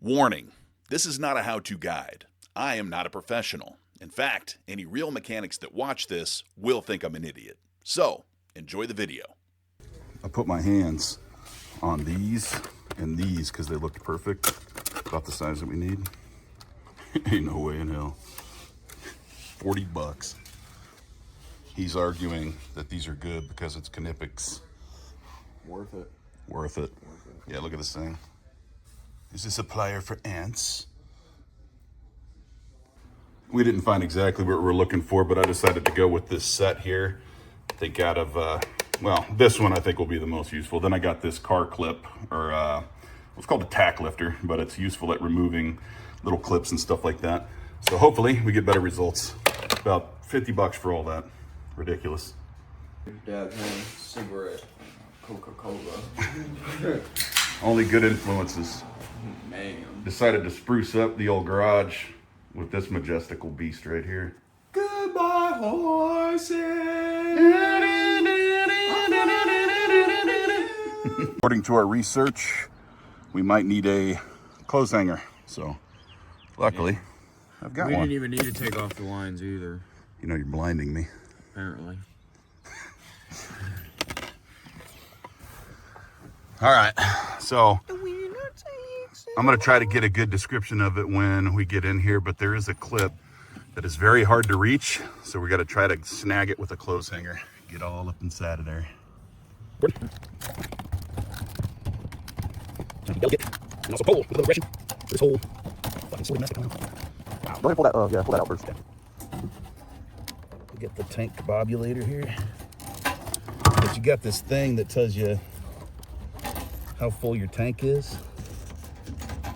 Warning, this is not a how-to guide. I am not a professional. In fact, any real mechanics that watch this will think I'm an idiot. So, enjoy the video. I put my hands on these and these because they looked perfect, about the size that we need. Ain't no way in hell. $40. He's arguing that these are good because it's Knipex. Worth it. Worth it. Yeah, look at this thing. Is this a plier for ants? We didn't find exactly what we're looking for, but I decided to go with this set here. I think out of, well, this one I think will be the most useful. Then I got this car clip, or it's called a tack lifter, but it's useful at removing little clips and stuff like that. So hopefully we get better results. About $50 for all that. Ridiculous. Dad had a cigarette, Coca-Cola. Only good influences. Man. Decided to spruce up the old garage with this majestical beast right here. Goodbye, horses. According to our research, we might need a clothes hanger. So, luckily, I've got We one. didn't even need to take off the lines either, You know, you're blinding me. apparently. All right, so I'm gonna try to get a good description of it when we get in here, but there is a clip that is very hard to reach, so we gotta try to snag it with a clothes hanger. Get all up inside of there. Delicate. And also pull with a little aggression. This whole fucking silly mess. Wow. Go ahead and pull that, pull that out first. We get the tank bobulator here. But you got this thing that tells you how full your tank is,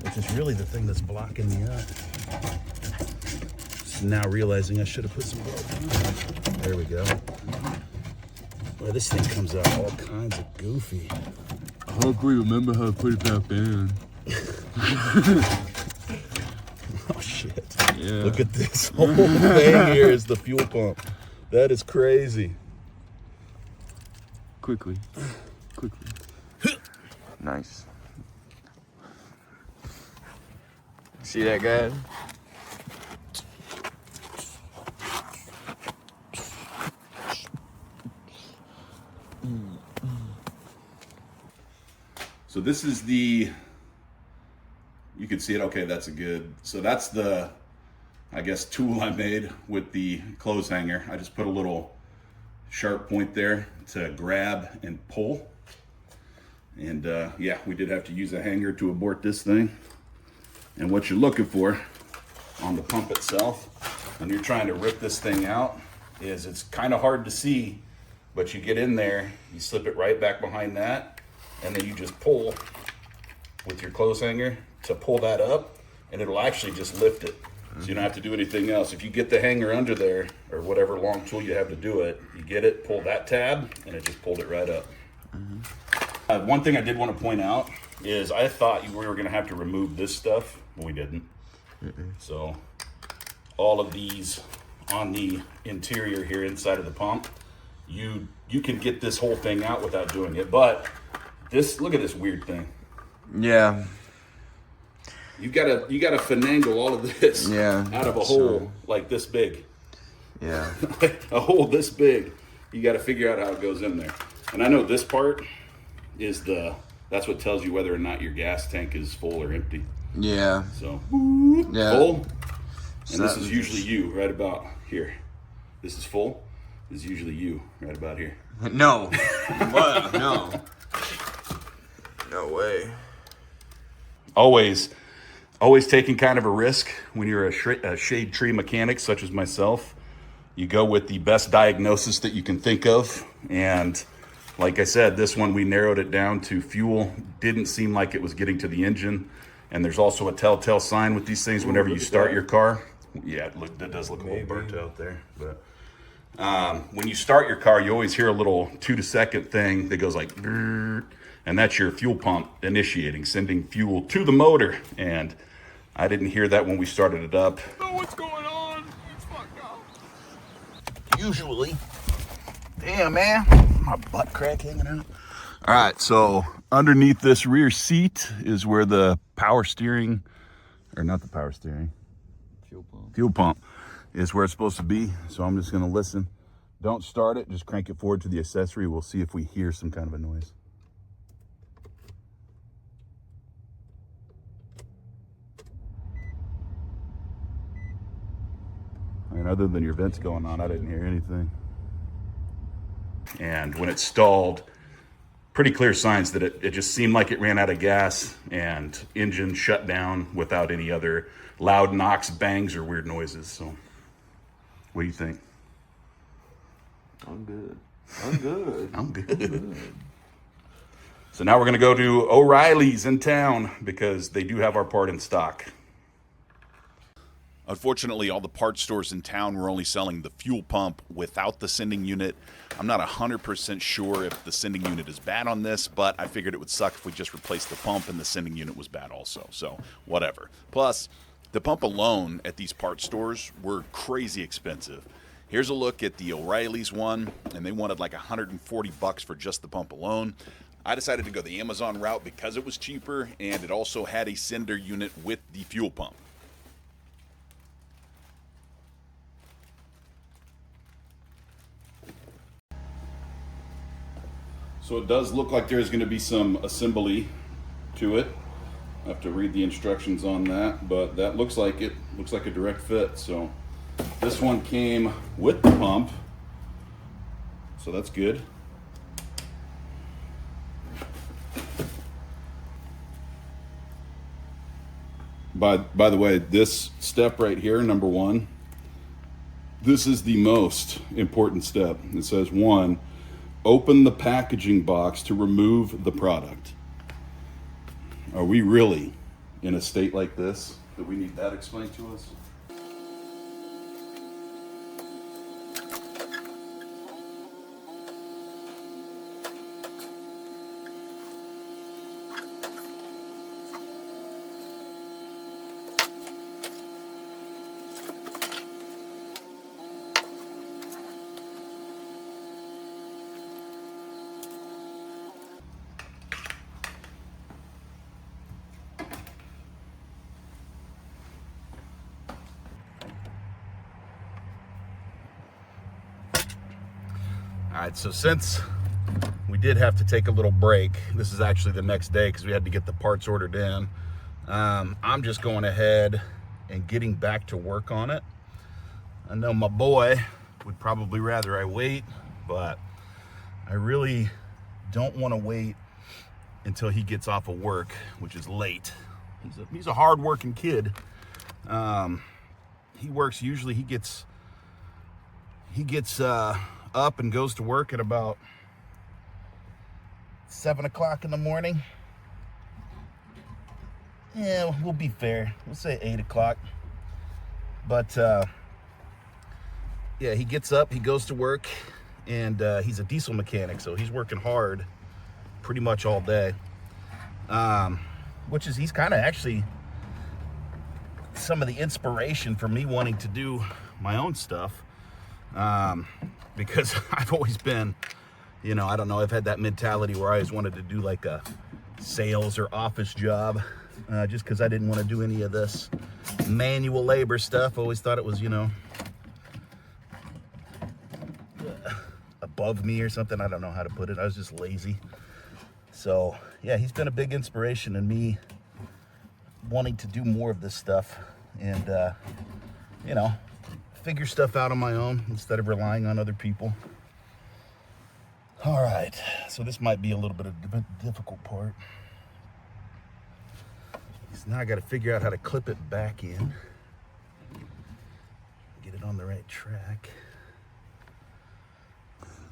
which is really the thing that's blocking me up. Just now realizing I should have put some gloves on. There we go. Well, this thing comes out all kinds of goofy. I hope we remember how to put it back in. Oh shit. Yeah. Look at this whole thing here is the fuel pump. That is crazy. Quickly. Nice. See that, guy? So this is the, you can see it, okay, that's a good, so that's the, I guess, tool I made with the clothes hanger. I just put a little sharp point there to grab and pull. And yeah, we did have to use a hanger to abort this thing. And what you're looking for on the pump itself, when you're trying to rip this thing out, is it's kind of hard to see, but you get in there, you slip it right back behind that, and then you just pull with your clothes hanger to pull that up, and it'll actually just lift it. So you don't have to do anything else. If you get the hanger under there, or whatever long tool you have to do it, you get it, pull that tab, and it just pulled it right up. One thing I did want to point out is I thought we were going to have to remove this stuff, but we didn't. So all of these on the interior here inside of the pump, you can get this whole thing out without doing it. But this, look at this weird thing. Yeah. You gotta finagle all of this out of a hole like this big. Yeah. A hole this big. You got to figure out how it goes in there. And I know this part is that's what tells you whether or not your gas tank is full or empty. Yeah. So Yeah. full, So and this that is was usually you right about here. This is full. This is usually you right about here. No. What? No. No way. Always taking kind of a risk when you're a shade tree mechanic such as myself. You go with the best diagnosis that you can think of, and like I said, this one we narrowed it down to fuel. Didn't seem like it was getting to the engine. And there's also a telltale sign with these things whenever you start your car. Yeah, that does look a little burnt out there. But when you start your car, you always hear a little 2-second thing that goes like, and that's your fuel pump initiating, sending fuel to the motor. And I didn't hear that when we started it up. Oh, what's going on? It's fucked up. Usually. Damn, man. My butt crack hanging out. All right, so underneath this rear seat is where the power steering, or not the power steering, fuel pump is where it's supposed to be. So I'm just gonna listen. Don't start it, just crank it forward to the accessory. We'll see if we hear some kind of a noise. I mean, other than your vents going on, I didn't hear anything. And when it stalled, pretty clear signs that it just seemed like it ran out of gas and engine shut down without any other loud knocks, bangs, or weird noises. So what do you think? I'm good. I'm good. I'm good. So now we're gonna go to O'Reilly's in town because they do have our part in stock. Unfortunately, all the parts stores in town were only selling the fuel pump without the sending unit. I'm not 100% sure if the sending unit is bad on this, but I figured it would suck if we just replaced the pump and the sending unit was bad also. So whatever. Plus, the pump alone at these parts stores were crazy expensive. Here's a look at the O'Reilly's one, and they wanted like $140 for just the pump alone. I decided to go the Amazon route because it was cheaper, and it also had a sender unit with the fuel pump. So it does look like there's going to be some assembly to it. I have to read the instructions on that, but that looks like it. Looks like a direct fit. So this one came with the pump, so that's good. By the way, this step right here, number one, this is the most important step. It says 1, open the packaging box to remove the product. Are we really in a state like this that we need that explained to us? All right, so since we did have to take a little break, this is actually the next day because we had to get the parts ordered in. I'm just going ahead and getting back to work on it. I know my boy would probably rather I wait, but I really don't want to wait until he gets off of work, which is late. He's a hard-working kid. He works, usually he gets up and goes to work at about 7 o'clock in the morning. Yeah, we'll be fair. We'll say 8 o'clock. But yeah, he gets up, he goes to work, and he's a diesel mechanic, so he's working hard pretty much all day. Which is, he's kind of actually some of the inspiration for me wanting to do my own stuff. Because I've always been, you know, I don't know, I've had that mentality where I always wanted to do like a sales or office job, just because I didn't want to do any of this manual labor stuff. I always thought it was, you know, above me or something. I don't know how to put it. I was just lazy. So yeah, he's been a big inspiration in me wanting to do more of this stuff and, you know, figure stuff out on my own instead of relying on other people. All right, so this might be a little bit of the difficult part. So now I got to figure out how to clip it back in, get it on the right track.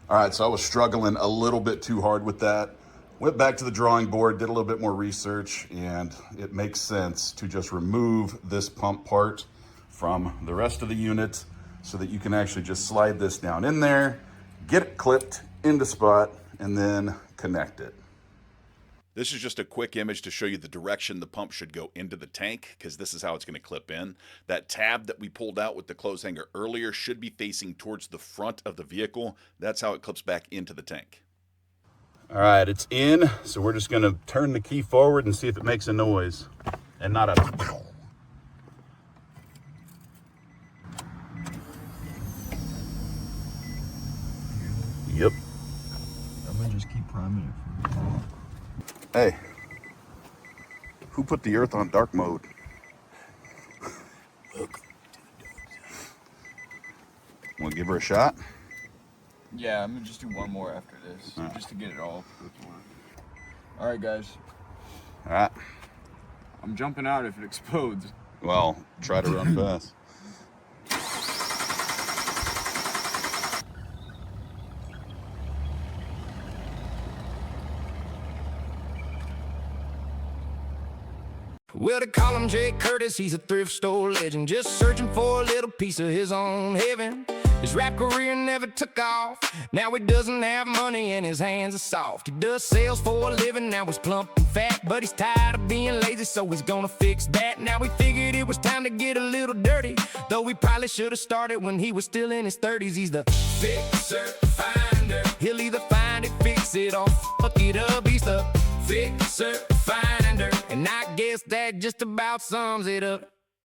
All right, so I was struggling a little bit too hard with that. Went back to the drawing board, did a little bit more research, and it makes sense to just remove this pump part from the rest of the unit so that you can actually just slide this down in there, get it clipped into spot, and then connect it. This is just a quick image to show you the direction the pump should go into the tank, because this is how it's going to clip in. That tab that we pulled out with the clothes hanger earlier should be facing towards the front of the vehicle. That's how it clips back into the tank. All right, it's in. So we're just gonna turn the key forward and see if it makes a noise. And not a... Yep. I'm gonna just keep priming it for you. Hey, who put the earth on dark mode? Wanna give her a shot? Yeah, I'm gonna just do one more after this, Alright. just to get it all. Alright, guys. All right. I'm jumping out if it explodes. Well, try to run fast. Well, they call him Jay Curtis, he's a thrift store legend, just searching for a little piece of his own heaven. His rap career never took off, now he doesn't have money and his hands are soft. He does sales for a living, now he's plump and fat, but he's tired of being lazy, so he's gonna fix that. Now he figured it was time to get a little dirty, though he probably should have started when he was still in his 30s. He's the fixer finder, he'll either find it, fix it, or fuck it up. He's the fixer finder, and I guess that just about sums it up.